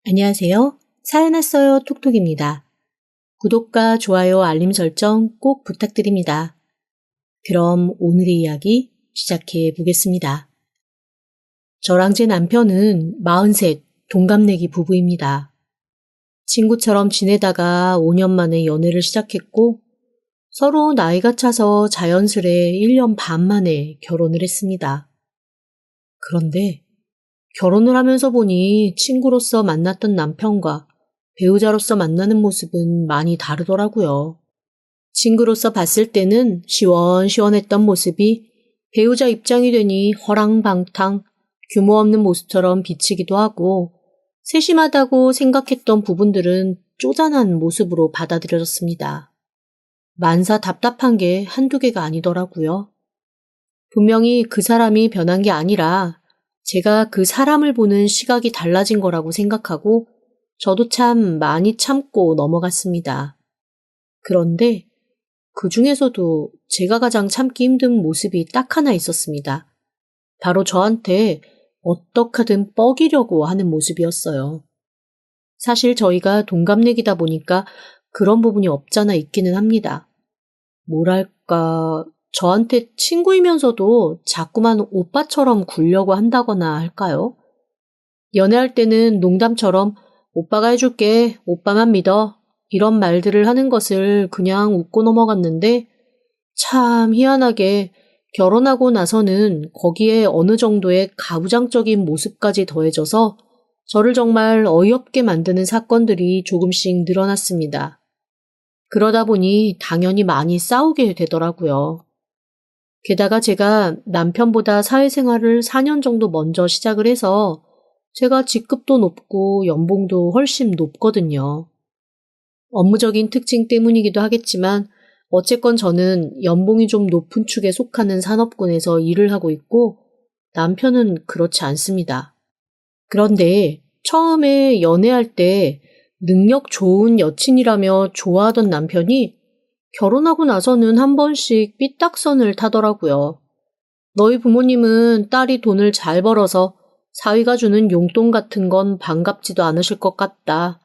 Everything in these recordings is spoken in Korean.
안녕하세요. 사연 왔어요 톡톡입니다. 구독과 좋아요, 알림 설정 꼭 부탁드립니다. 그럼 오늘의 이야기 시작해 보겠습니다. 저랑 제 남편은 43 동갑내기 부부입니다. 친구처럼 지내다가 5년 만에 연애를 시작했고 서로 나이가 차서 자연스레 1년 반 만에 결혼을 했습니다. 그런데 결혼을 하면서 보니 친구로서 만났던 남편과 배우자로서 만나는 모습은 많이 다르더라고요. 친구로서 봤을 때는 시원시원했던 모습이 배우자 입장이 되니 허랑방탕, 규모 없는 모습처럼 비치기도 하고 세심하다고 생각했던 부분들은 쪼잔한 모습으로 받아들여졌습니다. 만사 답답한 게 한두 개가 아니더라고요. 분명히 그 사람이 변한 게 아니라 제가 그 사람을 보는 시각이 달라진 거라고 생각하고 저도 참 많이 참고 넘어갔습니다. 그런데 그 중에서도 제가 가장 참기 힘든 모습이 딱 하나 있었습니다. 바로 저한테 어떡하든 뻐기려고 하는 모습이었어요. 사실 저희가 동갑내기다 보니까 그런 부분이 없잖아 있기는 합니다. 뭐랄까, 저한테 친구이면서도 자꾸만 오빠처럼 굴려고 한다거나 할까요? 연애할 때는 농담처럼 오빠가 해줄게, 오빠만 믿어 이런 말들을 하는 것을 그냥 웃고 넘어갔는데 참 희한하게 결혼하고 나서는 거기에 어느 정도의 가부장적인 모습까지 더해져서 저를 정말 어이없게 만드는 사건들이 조금씩 늘어났습니다. 그러다 보니 당연히 많이 싸우게 되더라고요. 게다가 제가 남편보다 사회생활을 4년 정도 먼저 시작을 해서 제가 직급도 높고 연봉도 훨씬 높거든요. 업무적인 특징 때문이기도 하겠지만 어쨌건 저는 연봉이 좀 높은 축에 속하는 산업군에서 일을 하고 있고 남편은 그렇지 않습니다. 그런데 처음에 연애할 때 능력 좋은 여친이라며 좋아하던 남편이 결혼하고 나서는 한 번씩 삐딱선을 타더라고요. 너희 부모님은 딸이 돈을 잘 벌어서 사위가 주는 용돈 같은 건 반갑지도 않으실 것 같다.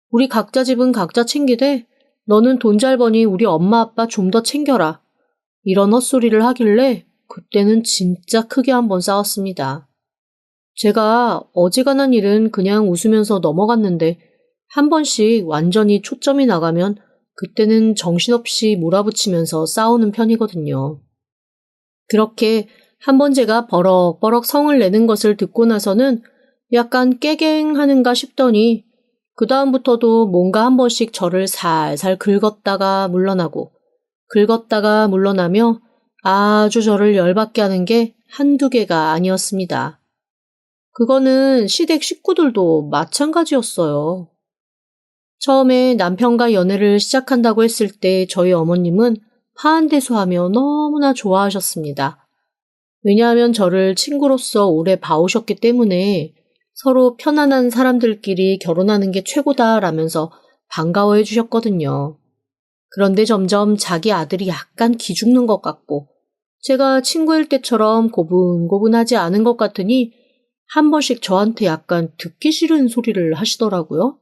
우리 각자 집은 각자 챙기되 너는 돈 잘 버니 우리 엄마 아빠 좀 더 챙겨라. 이런 헛소리를 하길래 그때는 진짜 크게 한번 싸웠습니다. 제가 어지간한 일은 그냥 웃으면서 넘어갔는데 한 번씩 완전히 초점이 나가면 그때는 정신없이 몰아붙이면서 싸우는 편이거든요. 그렇게 한번 제가 버럭버럭 성을 내는 것을 듣고 나서는 약간 깨갱하는가 싶더니 그 다음부터도 뭔가 한 번씩 저를 살살 긁었다가 물러나고 긁었다가 물러나며 아주 저를 열받게 하는 게 한두 개가 아니었습니다. 그거는 시댁 식구들도 마찬가지였어요. 처음에 남편과 연애를 시작한다고 했을 때 저희 어머님은 파한대소하며 너무나 좋아하셨습니다. 왜냐하면 저를 친구로서 오래 봐오셨기 때문에 서로 편안한 사람들끼리 결혼하는 게 최고다라면서 반가워해 주셨거든요. 그런데 점점 자기 아들이 약간 기죽는 것 같고 제가 친구일 때처럼 고분고분하지 않은 것 같으니 한 번씩 저한테 약간 듣기 싫은 소리를 하시더라고요.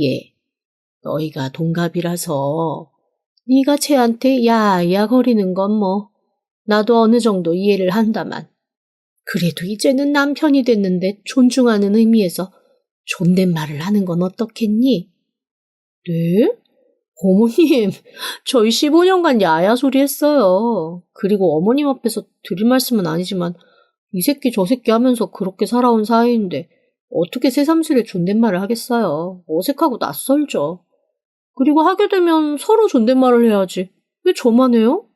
예, 너희가 동갑이라서 네가 쟤한테 야야 거리는 건 뭐 나도 어느 정도 이해를 한다만 그래도 이제는 남편이 됐는데 존중하는 의미에서 존댓말을 하는 건 어떻겠니? 네? 어머님, 저희 15년간 야야 소리 했어요. 그리고 어머님 앞에서 드릴 말씀은 아니지만 이 새끼 저 새끼 하면서 그렇게 살아온 사이인데 어떻게 새삼스레 존댓말을 하겠어요. 어색하고 낯설죠. 그리고 하게 되면 서로 존댓말을 해야지. 왜 저만 해요?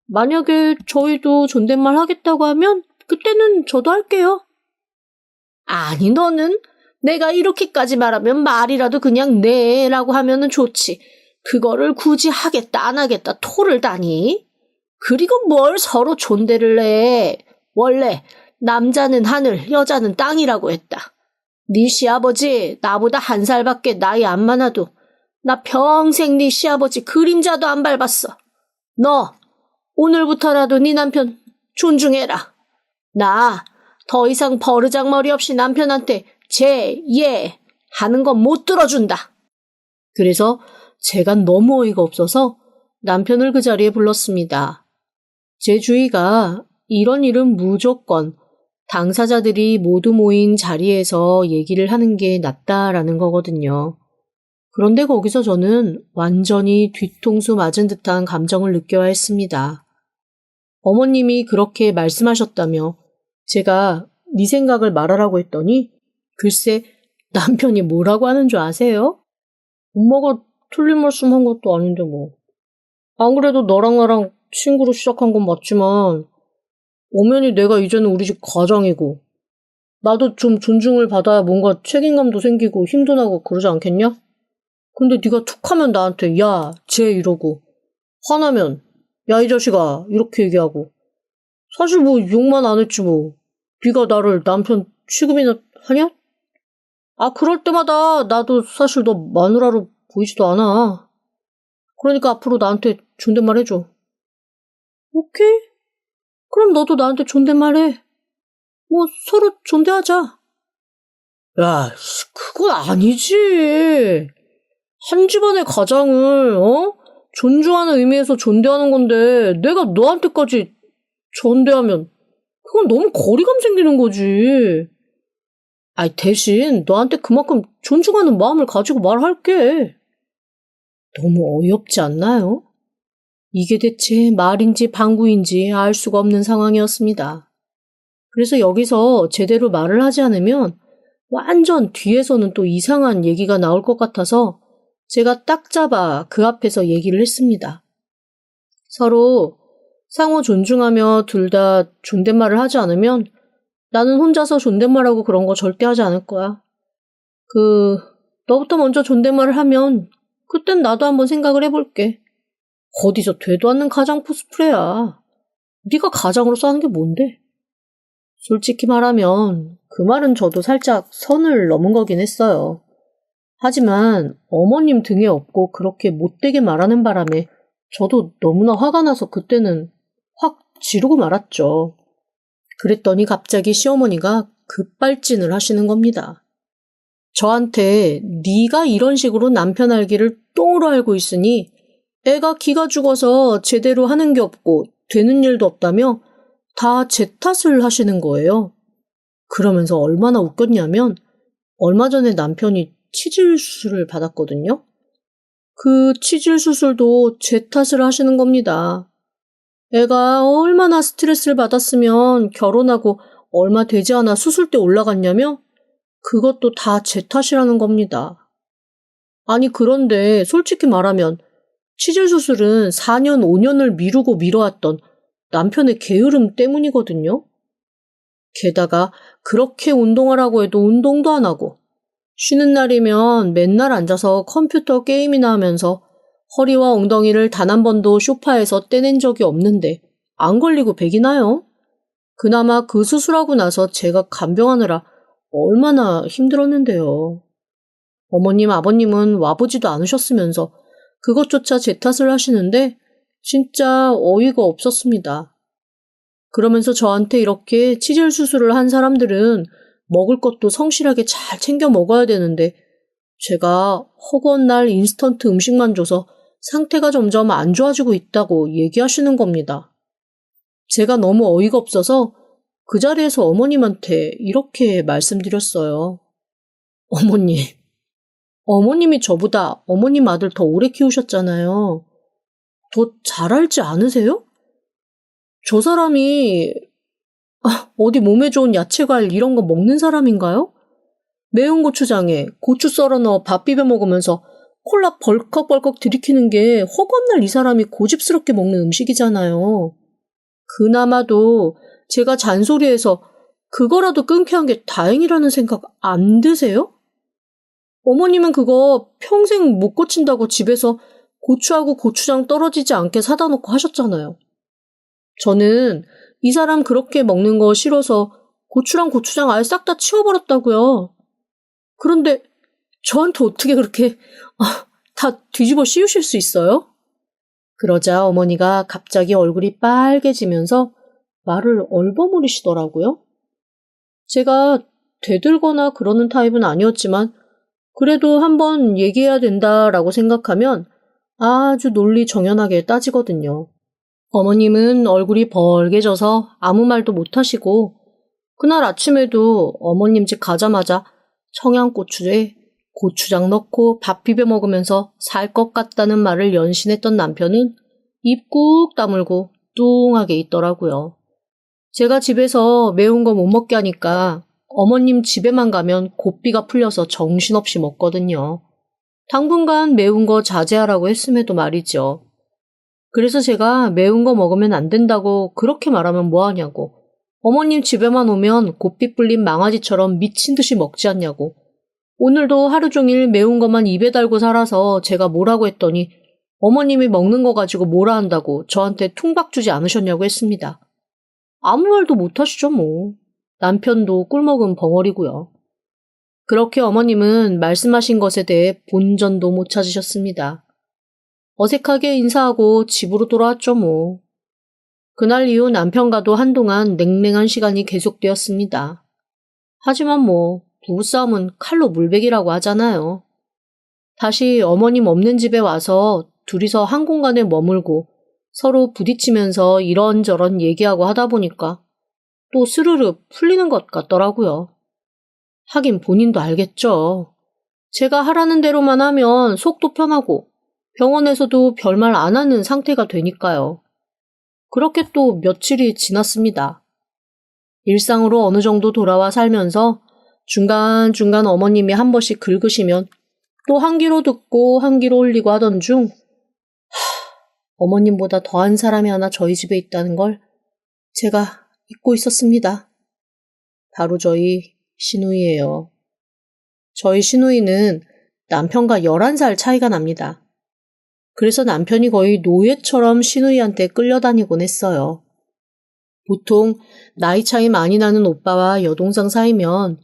만약에 저희도 존댓말 하겠다고 하면 그때는 저도 할게요. 아니 너는 내가 이렇게까지 말하면 말이라도 그냥 네라고 하면은 좋지. 그거를 굳이 하겠다 안 하겠다 토를 다니? 그리고 뭘 서로 존대를 해. 원래 남자는 하늘 여자는 땅이라고 했다. 네 시아버지 나보다 한 살밖에 나이 안 많아도 나 평생 네 시아버지 그림자도 안 밟았어. 너 오늘부터라도 네 남편 존중해라. 나 더 이상 버르장머리 없이 남편한테 제, 예 하는 건 못 들어준다. 그래서 제가 너무 어이가 없어서 남편을 그 자리에 불렀습니다. 제 주의가 이런 일은 무조건 당사자들이 모두 모인 자리에서 얘기를 하는 게 낫다라는 거거든요. 그런데 거기서 저는 완전히 뒤통수 맞은 듯한 감정을 느껴야 했습니다. 어머님이 그렇게 말씀하셨다며 제가 네 생각을 말하라고 했더니 글쎄 남편이 뭐라고 하는 줄 아세요? 엄마가 틀린 말씀한 것도 아닌데 뭐. 안 그래도 너랑 나랑 친구로 시작한 건 맞지만 엄연히 내가 이제는 우리 집 가장이고 나도 좀 존중을 받아야 뭔가 책임감도 생기고 힘도 나고 그러지 않겠냐? 근데 네가 툭하면 나한테 야, 쟤 이러고 화나면 야, 이 자식아 이렇게 얘기하고 사실 뭐 욕만 안 했지 뭐. 네가 나를 남편 취급이나 하냐? 아, 그럴 때마다 나도 사실 너 마누라로 보이지도 않아. 그러니까 앞으로 나한테 존댓말 해줘. 오케이? 그럼 너도 나한테 존댓말 해. 뭐 서로 존대하자. 야, 그건 아니지. 한 집안의 가장을 존중하는 의미에서 존대하는 건데 내가 너한테까지 존대하면 그건 너무 거리감 생기는 거지. 아이, 대신 너한테 그만큼 존중하는 마음을 가지고 말할게. 너무 어이없지 않나요? 이게 대체 말인지 방구인지 알 수가 없는 상황이었습니다. 그래서 여기서 제대로 말을 하지 않으면 완전 뒤에서는 또 이상한 얘기가 나올 것 같아서 제가 딱 잡아 그 앞에서 얘기를 했습니다. 서로 상호 존중하며 둘 다 존댓말을 하지 않으면 나는 혼자서 존댓말하고 그런 거 절대 하지 않을 거야. 너부터 먼저 존댓말을 하면 그땐 나도 한번 생각을 해볼게. 어디서 되도 않는 가장 코스프레야. 네가 가장으로서 하는 게 뭔데? 솔직히 말하면 그 말은 저도 살짝 선을 넘은 거긴 했어요. 하지만 어머님 등에 업고 그렇게 못되게 말하는 바람에 저도 너무나 화가 나서 그때는 확 지르고 말았죠. 그랬더니 갑자기 시어머니가 급발진을 하시는 겁니다. 저한테 네가 이런 식으로 남편 알기를 똥으로 알고 있으니 애가 기가 죽어서 제대로 하는 게 없고 되는 일도 없다며 다 제 탓을 하시는 거예요. 그러면서 얼마나 웃겼냐면 얼마 전에 남편이 치질 수술을 받았거든요. 그 치질 수술도 제 탓을 하시는 겁니다. 애가 얼마나 스트레스를 받았으면 결혼하고 얼마 되지 않아 수술대 올라갔냐며 그것도 다 제 탓이라는 겁니다. 아니 그런데 솔직히 말하면 치질 수술은 4년, 5년을 미루고 미뤄왔던 남편의 게으름 때문이거든요. 게다가 그렇게 운동하라고 해도 운동도 안 하고 쉬는 날이면 맨날 앉아서 컴퓨터 게임이나 하면서 허리와 엉덩이를 단 한 번도 소파에서 떼낸 적이 없는데 안 걸리고 백이 나요? 그나마 그 수술하고 나서 제가 간병하느라 얼마나 힘들었는데요. 어머님, 아버님은 와보지도 않으셨으면서 그것조차 제 탓을 하시는데 진짜 어이가 없었습니다. 그러면서 저한테 이렇게 치질 수술을 한 사람들은 먹을 것도 성실하게 잘 챙겨 먹어야 되는데 제가 허구한 날 인스턴트 음식만 줘서 상태가 점점 안 좋아지고 있다고 얘기하시는 겁니다. 제가 너무 어이가 없어서 그 자리에서 어머님한테 이렇게 말씀드렸어요. 어머님이 저보다 어머님 아들 더 오래 키우셨잖아요. 더 잘 알지 않으세요? 저 사람이 어디 몸에 좋은 야채과일 이런 거 먹는 사람인가요? 매운 고추장에 고추 썰어 넣어 밥 비벼 먹으면서 콜라 벌컥벌컥 들이키는 게 허건날 이 사람이 고집스럽게 먹는 음식이잖아요. 그나마도 제가 잔소리해서 그거라도 끊게 한 게 다행이라는 생각 안 드세요? 어머님은 그거 평생 못 고친다고 집에서 고추하고 고추장 떨어지지 않게 사다 놓고 하셨잖아요. 저는 이 사람 그렇게 먹는 거 싫어서 고추랑 고추장 아예 싹 다 치워버렸다고요. 그런데 저한테 어떻게 그렇게 다 뒤집어 씌우실 수 있어요? 그러자 어머니가 갑자기 얼굴이 빨개지면서 말을 얼버무리시더라고요. 제가 대들거나 그러는 타입은 아니었지만 그래도 한번 얘기해야 된다라고 생각하면 아주 논리 정연하게 따지거든요. 어머님은 얼굴이 벌개져서 아무 말도 못하시고 그날 아침에도 어머님 집 가자마자 청양고추에 고추장 넣고 밥 비벼 먹으면서 살 것 같다는 말을 연신했던 남편은 입 꾹 다물고 뚱하게 있더라고요. 제가 집에서 매운 거 못 먹게 하니까 어머님 집에만 가면 고삐가 풀려서 정신없이 먹거든요. 당분간 매운 거 자제하라고 했음에도 말이죠. 그래서 제가 매운 거 먹으면 안 된다고 그렇게 말하면 뭐하냐고, 어머님 집에만 오면 고삐 풀린 망아지처럼 미친 듯이 먹지 않냐고, 오늘도 하루 종일 매운 것만 입에 달고 살아서 제가 뭐라고 했더니 어머님이 먹는 거 가지고 뭐라 한다고 저한테 퉁박 주지 않으셨냐고 했습니다. 아무 말도 못 하시죠 뭐. 남편도 꿀먹은 벙어리고요. 그렇게 어머님은 말씀하신 것에 대해 본전도 못 찾으셨습니다. 어색하게 인사하고 집으로 돌아왔죠 뭐. 그날 이후 남편과도 한동안 냉랭한 시간이 계속되었습니다. 하지만 뭐 부부싸움은 칼로 물베기라고 하잖아요. 다시 어머님 없는 집에 와서 둘이서 한 공간에 머물고 서로 부딪히면서 이런저런 얘기하고 하다 보니까 또 스르르 풀리는 것 같더라고요. 하긴 본인도 알겠죠. 제가 하라는 대로만 하면 속도 편하고 병원에서도 별말 안 하는 상태가 되니까요. 그렇게 또 며칠이 지났습니다. 일상으로 어느 정도 돌아와 살면서 중간중간 어머님이 한 번씩 긁으시면 또 한 귀로 듣고 한 귀로 올리고 하던 중 어머님보다 더한 사람이 하나 저희 집에 있다는 걸 제가 잊고 있었습니다. 바로 저희 시누이예요. 저희 시누이는 남편과 11살 차이가 납니다. 그래서 남편이 거의 노예처럼 시누이한테 끌려다니곤 했어요. 보통 나이 차이 많이 나는 오빠와 여동생 사이면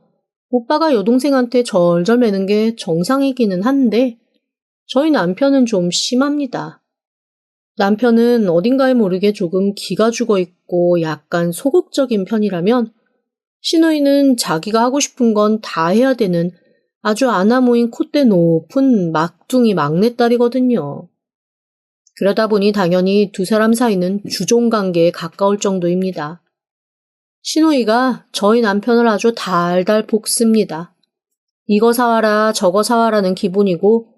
오빠가 여동생한테 절절 매는 게 정상이기는 한데 저희 남편은 좀 심합니다. 남편은 어딘가에 모르게 조금 기가 죽어 있고 약간 소극적인 편이라면 시누이는 자기가 하고 싶은 건 다 해야 되는 아주 아나모인 콧대 높은 막둥이 막내딸이거든요. 그러다 보니 당연히 두 사람 사이는 주종관계에 가까울 정도입니다. 시누이가 저희 남편을 아주 달달 볶습니다. 이거 사와라 저거 사와라는 기본이고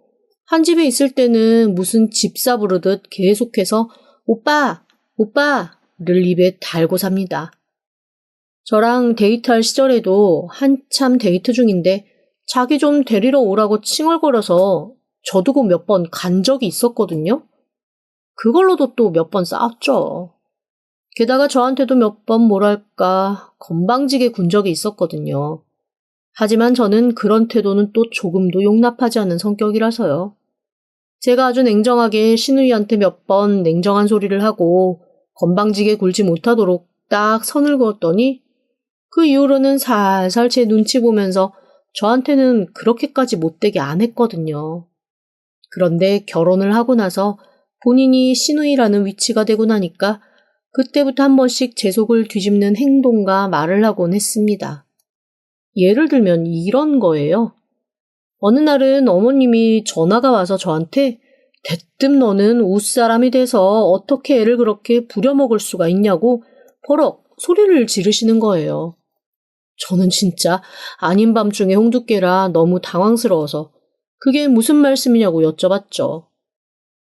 한 집에 있을 때는 무슨 집사 부르듯 계속해서 오빠, 오빠를 입에 달고 삽니다. 저랑 데이트할 시절에도 한참 데이트 중인데 자기 좀 데리러 오라고 칭얼거려서 저도 그 몇 번 간 적이 있었거든요. 그걸로도 또 몇 번 싸웠죠. 게다가 저한테도 몇 번 뭐랄까 건방지게 군 적이 있었거든요. 하지만 저는 그런 태도는 또 조금도 용납하지 않는 성격이라서요. 제가 아주 냉정하게 시누이한테 몇 번 냉정한 소리를 하고 건방지게 굴지 못하도록 딱 선을 그었더니 그 이후로는 살살 제 눈치 보면서 저한테는 그렇게까지 못되게 안 했거든요. 그런데 결혼을 하고 나서 본인이 시누이라는 위치가 되고 나니까 그때부터 한 번씩 제 속을 뒤집는 행동과 말을 하곤 했습니다. 예를 들면 이런 거예요. 어느 날은 어머님이 전화가 와서 저한테 대뜸 너는 웃사람이 돼서 어떻게 애를 그렇게 부려먹을 수가 있냐고 버럭 소리를 지르시는 거예요. 저는 진짜 아닌 밤중에 홍두깨라 너무 당황스러워서 그게 무슨 말씀이냐고 여쭤봤죠.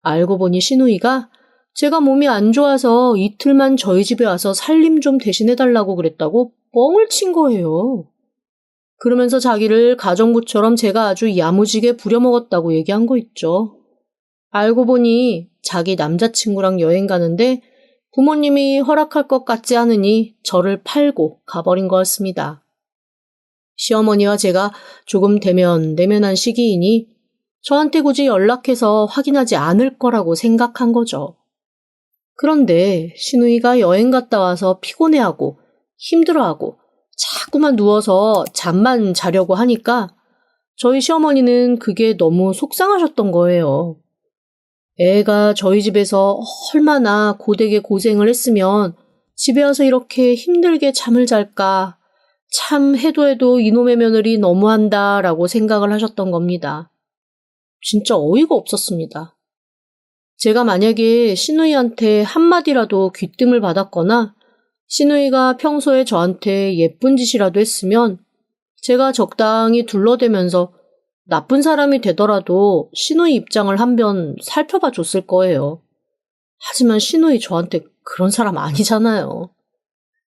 알고 보니 시누이가 제가 몸이 안 좋아서 이틀만 저희 집에 와서 살림 좀 대신해달라고 그랬다고 뻥을 친 거예요. 그러면서 자기를 가정부처럼 제가 아주 야무지게 부려먹었다고 얘기한 거 있죠. 알고 보니 자기 남자친구랑 여행 가는데 부모님이 허락할 것 같지 않으니 저를 팔고 가버린 거였습니다. 시어머니와 제가 조금 대면대면한 시기이니 저한테 굳이 연락해서 확인하지 않을 거라고 생각한 거죠. 그런데 시누이가 여행 갔다 와서 피곤해하고 힘들어하고 자꾸만 누워서 잠만 자려고 하니까 저희 시어머니는 그게 너무 속상하셨던 거예요. 애가 저희 집에서 얼마나 고되게 고생을 했으면 집에 와서 이렇게 힘들게 잠을 잘까 참 해도 해도 이놈의 며느리 너무한다라고 생각을 하셨던 겁니다. 진짜 어이가 없었습니다. 제가 만약에 시누이한테 한마디라도 귀뜸을 받았거나 시누이가 평소에 저한테 예쁜 짓이라도 했으면 제가 적당히 둘러대면서 나쁜 사람이 되더라도 시누이 입장을 한번 살펴봐 줬을 거예요. 하지만 시누이 저한테 그런 사람 아니잖아요.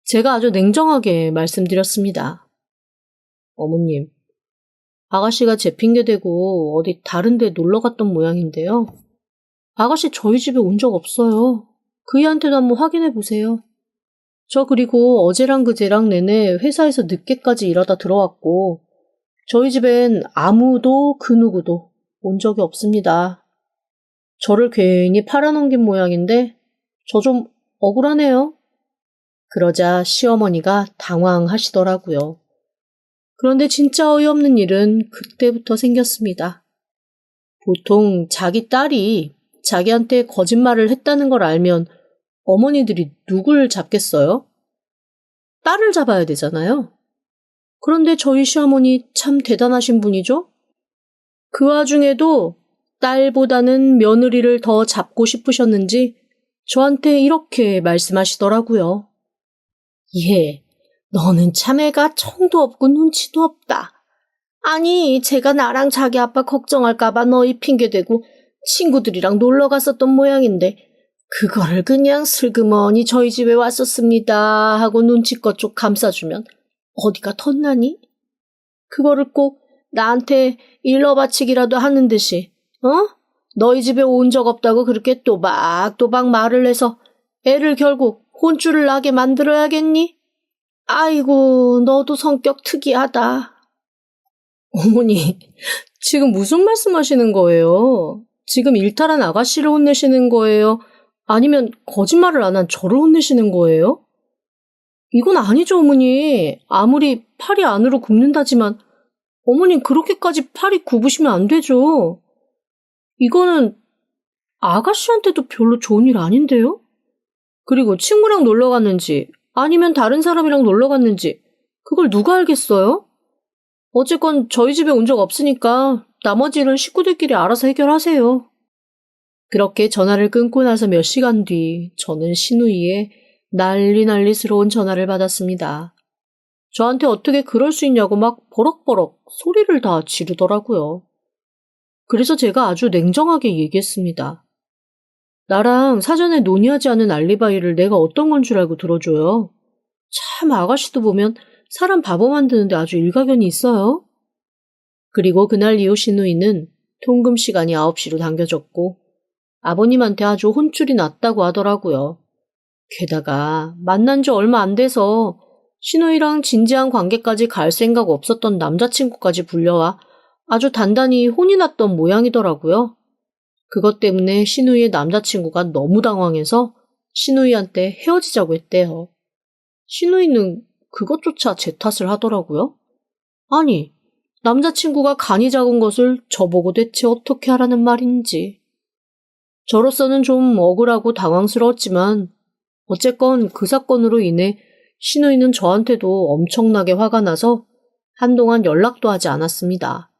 제가 아주 냉정하게 말씀드렸습니다. 어머님, 아가씨가 제 핑계대고 어디 다른 데 놀러 갔던 모양인데요. 아가씨 저희 집에 온 적 없어요. 그이한테도 한번 확인해 보세요. 저 그리고 어제랑 그제랑 내내 회사에서 늦게까지 일하다 들어왔고 저희 집엔 아무도 그 누구도 온 적이 없습니다. 저를 괜히 팔아넘긴 모양인데 저 좀 억울하네요. 그러자 시어머니가 당황하시더라고요. 그런데 진짜 어이없는 일은 그때부터 생겼습니다. 보통 자기 딸이 자기한테 거짓말을 했다는 걸 알면 어머니들이 누굴 잡겠어요? 딸을 잡아야 되잖아요. 그런데 저희 시어머니 참 대단하신 분이죠? 그 와중에도 딸보다는 며느리를 더 잡고 싶으셨는지 저한테 이렇게 말씀하시더라고요. 예, 너는 참 애가 청도 없고 눈치도 없다. 아니, 제가 나랑 자기 아빠 걱정할까봐 너희 핑계대고 친구들이랑 놀러 갔었던 모양인데 그거를 그냥 슬그머니 저희 집에 왔었습니다 하고 눈치껏 쪽 감싸주면 어디가 덧나니? 그거를 꼭 나한테 일러 바치기라도 하는 듯이 너희 집에 온 적 없다고 그렇게 또박또박 말을 해서 애를 결국 혼쭐을 나게 만들어야겠니? 아이고, 너도 성격 특이하다. 어머니, 지금 무슨 말씀하시는 거예요? 지금 일탈한 아가씨를 혼내시는 거예요? 아니면 거짓말을 안 한 저를 혼내시는 거예요? 이건 아니죠, 어머니. 아무리 팔이 안으로 굽는다지만 어머님 그렇게까지 팔이 굽으시면 안 되죠. 이거는 아가씨한테도 별로 좋은 일 아닌데요? 그리고 친구랑 놀러 갔는지 아니면 다른 사람이랑 놀러 갔는지 그걸 누가 알겠어요? 어쨌건 저희 집에 온 적 없으니까 나머지 일은 식구들끼리 알아서 해결하세요. 그렇게 전화를 끊고 나서 몇 시간 뒤 저는 시누이의 난리스러운 전화를 받았습니다. 저한테 어떻게 그럴 수 있냐고 막 버럭버럭 소리를 다 지르더라고요. 그래서 제가 아주 냉정하게 얘기했습니다. 나랑 사전에 논의하지 않은 알리바이를 내가 어떤 건 줄 알고 들어줘요. 참 아가씨도 보면 사람 바보 만드는데 아주 일가견이 있어요. 그리고 그날 이후 시누이는 통금 시간이 9시로 당겨졌고 아버님한테 아주 혼쭐이 났다고 하더라고요. 게다가 만난 지 얼마 안 돼서 시누이랑 진지한 관계까지 갈 생각 없었던 남자친구까지 불려와 아주 단단히 혼이 났던 모양이더라고요. 그것 때문에 시누이의 남자친구가 너무 당황해서 시누이한테 헤어지자고 했대요. 시누이는 그것조차 제 탓을 하더라고요. 아니, 남자친구가 간이 작은 것을 저보고 대체 어떻게 하라는 말인지. 저로서는 좀 억울하고 당황스러웠지만 어쨌건 그 사건으로 인해 시누이는 저한테도 엄청나게 화가 나서 한동안 연락도 하지 않았습니다.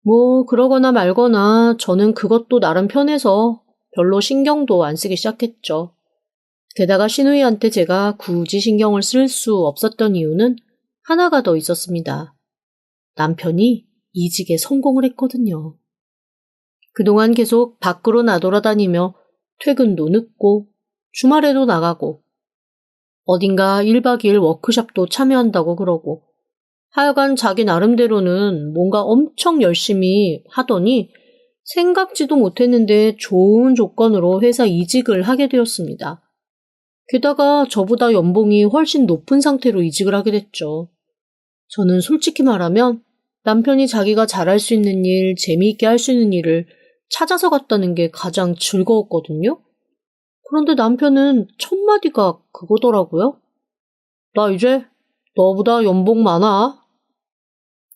뭐 그러거나 말거나 저는 그것도 나름 편해서 별로 신경도 안 쓰기 시작했죠. 게다가 시누이한테 제가 굳이 신경을 쓸 수 없었던 이유는 하나가 더 있었습니다. 남편이 이직에 성공을 했거든요. 그동안 계속 밖으로 나돌아다니며 퇴근도 늦고 주말에도 나가고 어딘가 1박 2일 워크숍도 참여한다고 그러고 하여간 자기 나름대로는 뭔가 엄청 열심히 하더니 생각지도 못했는데 좋은 조건으로 회사 이직을 하게 되었습니다. 게다가 저보다 연봉이 훨씬 높은 상태로 이직을 하게 됐죠. 저는 솔직히 말하면 남편이 자기가 잘할 수 있는 일, 재미있게 할 수 있는 일을 찾아서 갔다는 게 가장 즐거웠거든요. 그런데 남편은 첫 마디가 그거더라고요. 나 이제 너보다 연봉 많아.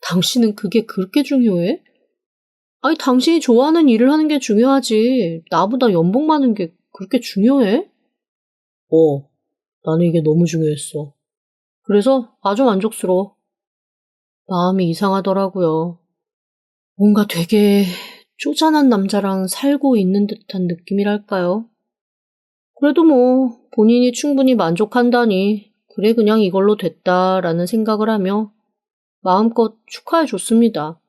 당신은 그게 그렇게 중요해? 아니, 당신이 좋아하는 일을 하는 게 중요하지. 나보다 연봉 많은 게 그렇게 중요해? 나는 이게 너무 중요했어. 그래서 아주 만족스러워. 마음이 이상하더라고요. 뭔가 되게 쪼잔한 남자랑 살고 있는 듯한 느낌이랄까요? 그래도 뭐 본인이 충분히 만족한다니 그래 그냥 이걸로 됐다라는 생각을 하며 마음껏 축하해 줬습니다.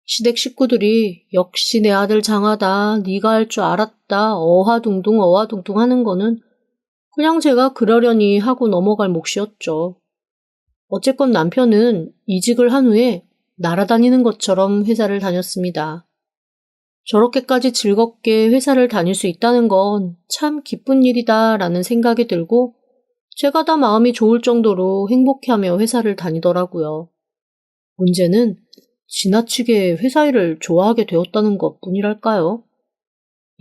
시댁 식구들이 역시 내 아들 장하다, 네가 할 줄 알았다, 어화둥둥 어화둥둥 하는 거는 그냥 제가 그러려니 하고 넘어갈 몫이었죠. 어쨌건 남편은 이직을 한 후에 날아다니는 것처럼 회사를 다녔습니다. 저렇게까지 즐겁게 회사를 다닐 수 있다는 건 참 기쁜 일이다라는 생각이 들고 제가 다 마음이 좋을 정도로 행복해하며 회사를 다니더라고요. 문제는 지나치게 회사 일을 좋아하게 되었다는 것뿐이랄까요?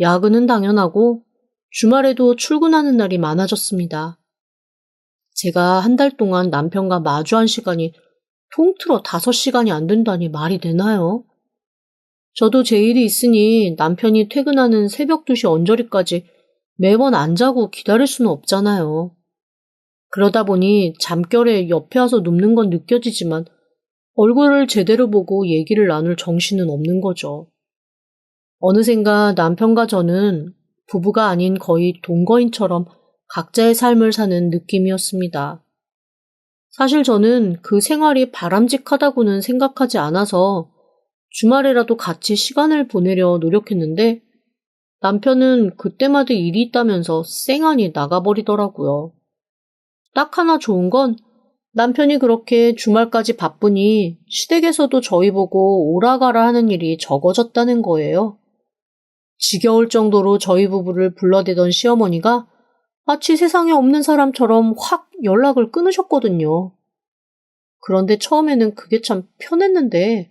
야근은 당연하고 주말에도 출근하는 날이 많아졌습니다. 제가 한 달 동안 남편과 마주한 시간이 통틀어 5시간이 안 된다니 말이 되나요? 저도 제 일이 있으니 남편이 퇴근하는 새벽 2시 언저리까지 매번 안 자고 기다릴 수는 없잖아요. 그러다 보니 잠결에 옆에 와서 눕는 건 느껴지지만 얼굴을 제대로 보고 얘기를 나눌 정신은 없는 거죠. 어느샌가 남편과 저는 부부가 아닌 거의 동거인처럼 각자의 삶을 사는 느낌이었습니다. 사실 저는 그 생활이 바람직하다고는 생각하지 않아서 주말에라도 같이 시간을 보내려 노력했는데 남편은 그때마다 일이 있다면서 쌩하니 나가버리더라고요. 딱 하나 좋은 건 남편이 그렇게 주말까지 바쁘니 시댁에서도 저희 보고 오라가라 하는 일이 적어졌다는 거예요. 지겨울 정도로 저희 부부를 불러대던 시어머니가 마치 세상에 없는 사람처럼 확 연락을 끊으셨거든요. 그런데 처음에는 그게 참 편했는데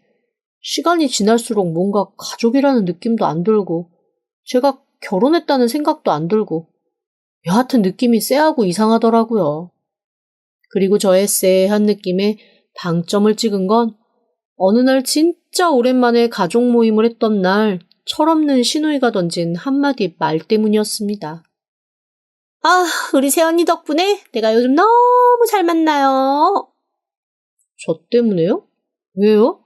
시간이 지날수록 뭔가 가족이라는 느낌도 안 들고 제가 결혼했다는 생각도 안 들고 여하튼 느낌이 쎄하고 이상하더라고요. 그리고 저의 쎄한 느낌에 방점을 찍은 건 어느 날 진짜 오랜만에 가족 모임을 했던 날 철없는 시누이가 던진 한마디 말 때문이었습니다. 아, 우리 새언니 덕분에 내가 요즘 너무 잘 만나요. 저 때문에요? 왜요?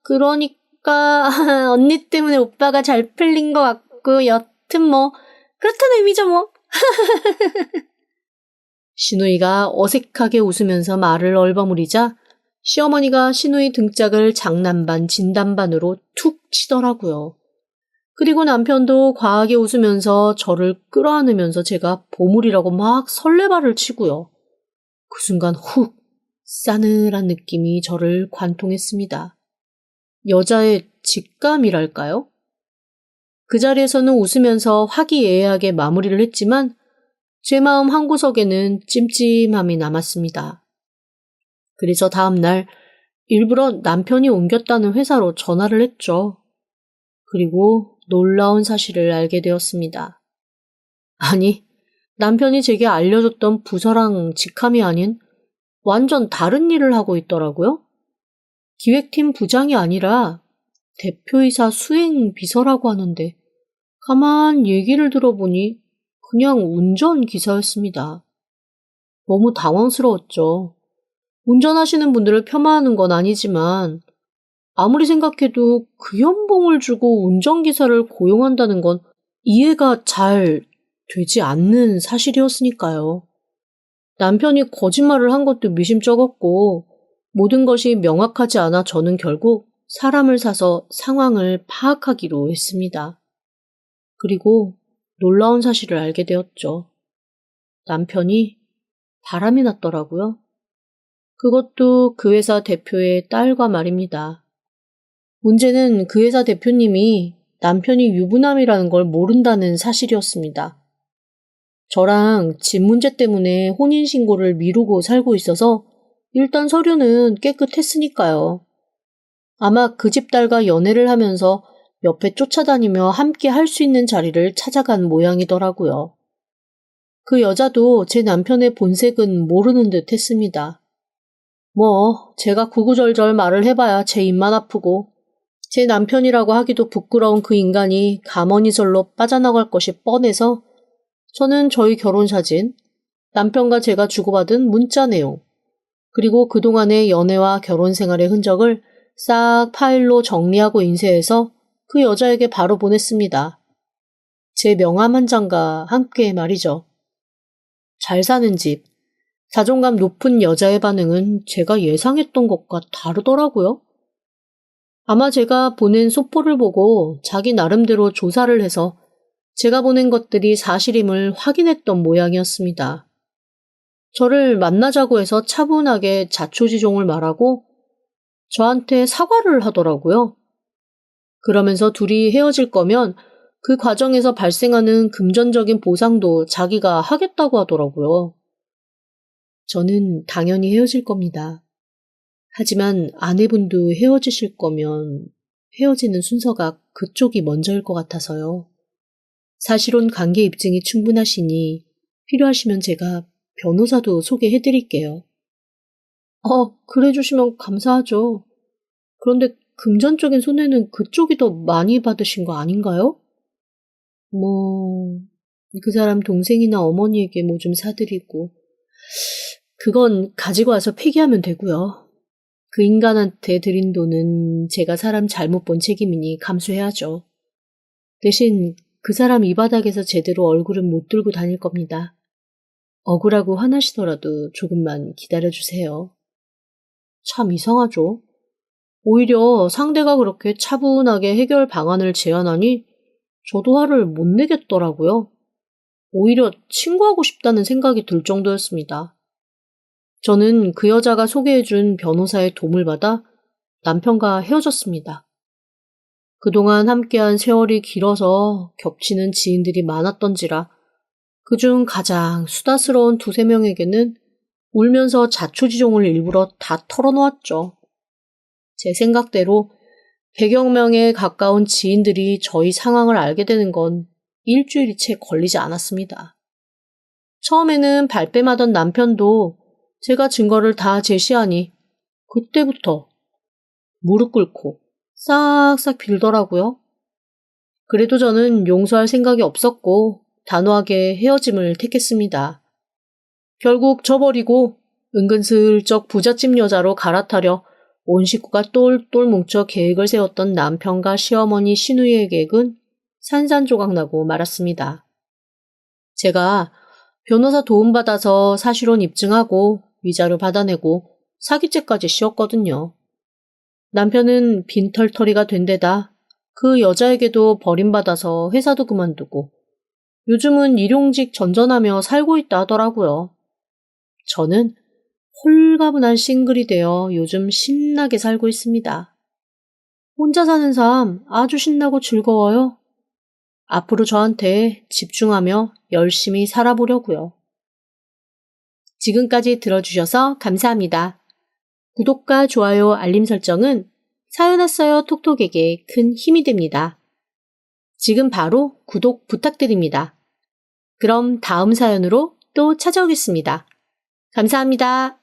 그러니까 언니 때문에 오빠가 잘 풀린 것 같고 여튼 뭐 그렇다는 의미죠 뭐. 시누이가 어색하게 웃으면서 말을 얼버무리자 시어머니가 시누이 등짝을 장난반 진단반으로 툭 치더라고요. 그리고 남편도 과하게 웃으면서 저를 끌어안으면서 제가 보물이라고 막 설레발을 치고요. 그 순간 훅 싸늘한 느낌이 저를 관통했습니다. 여자의 직감이랄까요? 그 자리에서는 웃으면서 화기애애하게 마무리를 했지만 제 마음 한구석에는 찜찜함이 남았습니다. 그래서 다음날 일부러 남편이 옮겼다는 회사로 전화를 했죠. 그리고 놀라운 사실을 알게 되었습니다. 아니, 남편이 제게 알려줬던 부서랑 직함이 아닌 완전 다른 일을 하고 있더라고요. 기획팀 부장이 아니라 대표이사 수행비서라고 하는데 가만 얘기를 들어보니 그냥 운전기사였습니다. 너무 당황스러웠죠. 운전하시는 분들을 폄하하는 건 아니지만 아무리 생각해도 그 연봉을 주고 운전기사를 고용한다는 건 이해가 잘 되지 않는 사실이었으니까요. 남편이 거짓말을 한 것도 미심쩍었고 모든 것이 명확하지 않아 저는 결국 사람을 사서 상황을 파악하기로 했습니다. 그리고 놀라운 사실을 알게 되었죠. 남편이 바람이 났더라고요. 그것도 그 회사 대표의 딸과 말입니다. 문제는 그 회사 대표님이 남편이 유부남이라는 걸 모른다는 사실이었습니다. 저랑 집 문제 때문에 혼인신고를 미루고 살고 있어서 일단 서류는 깨끗했으니까요. 아마 그 집 딸과 연애를 하면서 옆에 쫓아다니며 함께 할 수 있는 자리를 찾아간 모양이더라고요. 그 여자도 제 남편의 본색은 모르는 듯 했습니다. 뭐 제가 구구절절 말을 해봐야 제 입만 아프고 제 남편이라고 하기도 부끄러운 그 인간이 가머니절로 빠져나갈 것이 뻔해서 저는 저희 결혼사진, 남편과 제가 주고받은 문자 내용, 그리고 그동안의 연애와 결혼 생활의 흔적을 싹 파일로 정리하고 인쇄해서 그 여자에게 바로 보냈습니다. 제 명함 한 장과 함께 말이죠. 잘 사는 집, 자존감 높은 여자의 반응은 제가 예상했던 것과 다르더라고요. 아마 제가 보낸 소포를 보고 자기 나름대로 조사를 해서 제가 보낸 것들이 사실임을 확인했던 모양이었습니다. 저를 만나자고 해서 차분하게 자초지종을 말하고 저한테 사과를 하더라고요. 그러면서 둘이 헤어질 거면 그 과정에서 발생하는 금전적인 보상도 자기가 하겠다고 하더라고요. 저는 당연히 헤어질 겁니다. 하지만 아내분도 헤어지실 거면 헤어지는 순서가 그쪽이 먼저일 것 같아서요. 사실혼 관계 입증이 충분하시니 필요하시면 제가 변호사도 소개해드릴게요. 그래 주시면 감사하죠. 그런데 금전적인 손해는 그쪽이 더 많이 받으신 거 아닌가요? 그 사람 동생이나 어머니에게 뭐 좀 사드리고, 그건 가지고 와서 폐기하면 되고요. 그 인간한테 드린 돈은 제가 사람 잘못 본 책임이니 감수해야죠. 대신 그 사람 이 바닥에서 제대로 얼굴은 못 들고 다닐 겁니다. 억울하고 화나시더라도 조금만 기다려주세요. 참 이상하죠? 오히려 상대가 그렇게 차분하게 해결 방안을 제안하니 저도 화를 못 내겠더라고요. 오히려 친구하고 싶다는 생각이 들 정도였습니다. 저는 그 여자가 소개해준 변호사의 도움을 받아 남편과 헤어졌습니다. 그동안 함께한 세월이 길어서 겹치는 지인들이 많았던지라 그중 가장 수다스러운 두세 명에게는 울면서 자초지종을 일부러 다 털어놓았죠. 제 생각대로 100여 명에 가까운 지인들이 저희 상황을 알게 되는 건 일주일이 채 걸리지 않았습니다. 처음에는 발뺌하던 남편도 제가 증거를 다 제시하니 그때부터 무릎 꿇고 싹싹 빌더라고요. 그래도 저는 용서할 생각이 없었고 단호하게 헤어짐을 택했습니다. 결국 저버리고 은근슬쩍 부잣집 여자로 갈아타려 온 식구가 똘똘 뭉쳐 계획을 세웠던 남편과 시어머니 시누이의 계획은 산산조각나고 말았습니다. 제가 변호사 도움받아서 사실혼 입증하고 위자료 받아내고 사기죄까지 씌웠거든요. 남편은 빈털터리가 된 데다 그 여자에게도 버림받아서 회사도 그만두고 요즘은 일용직 전전하며 살고 있다 하더라고요. 저는 홀가분한 싱글이 되어 요즘 신나게 살고 있습니다. 혼자 사는 삶 아주 신나고 즐거워요. 앞으로 저한테 집중하며 열심히 살아보려고요. 지금까지 들어주셔서 감사합니다. 구독과 좋아요, 알림 설정은 사연 왔어요 톡톡에게 큰 힘이 됩니다. 지금 바로 구독 부탁드립니다. 그럼 다음 사연으로 또 찾아오겠습니다. 감사합니다.